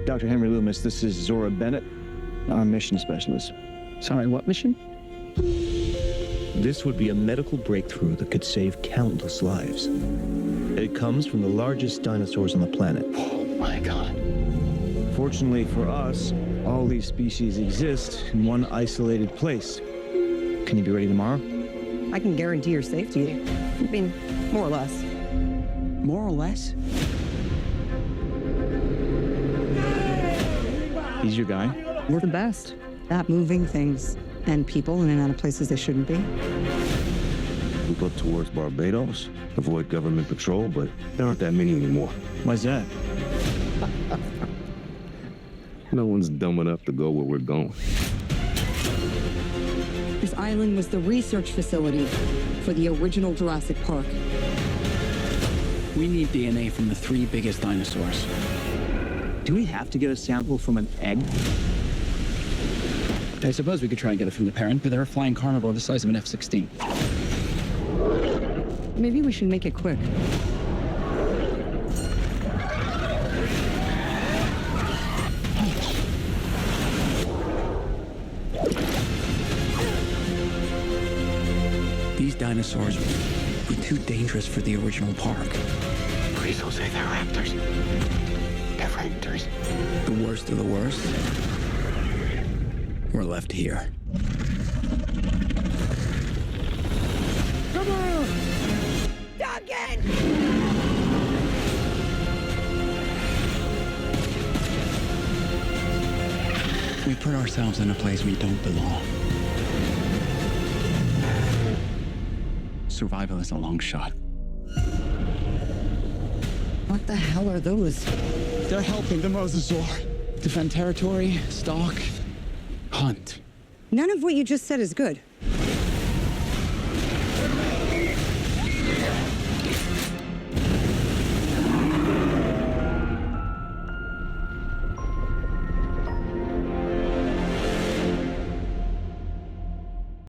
Dr. Henry Loomis, this is Zora Bennett, our mission specialist. Sorry, what mission? This would be a medical breakthrough that could save countless lives. It comes from the largest dinosaurs on the planet. Oh my God. Fortunately for us, all these species exist in one isolated place. Can you be ready tomorrow? I can guarantee your safety. I mean, more or less. More or less? He's your guy? We're the best at moving things and people in and out of places they shouldn't be. We go towards Barbados, avoid government patrol, but there aren't that many anymore. Why's that? No one's dumb enough to go where we're going. This island was the research facility for the original Jurassic Park. We need DNA from the 3 biggest dinosaurs. Do we have to get a sample from an egg? I suppose we could try and get it from the parent, but they're a flying carnivore the size of an F-16. Maybe we should make it quick. These dinosaurs were too dangerous for the original park. Please don't say they're raptors. They're raptors. The worst of the worst were left here. Come on! Duncan! We put ourselves in a place we don't belong. Survival is a long shot. What the hell are those? They're helping the mosasaur defend territory, stalk, hunt. None of what you just said is good.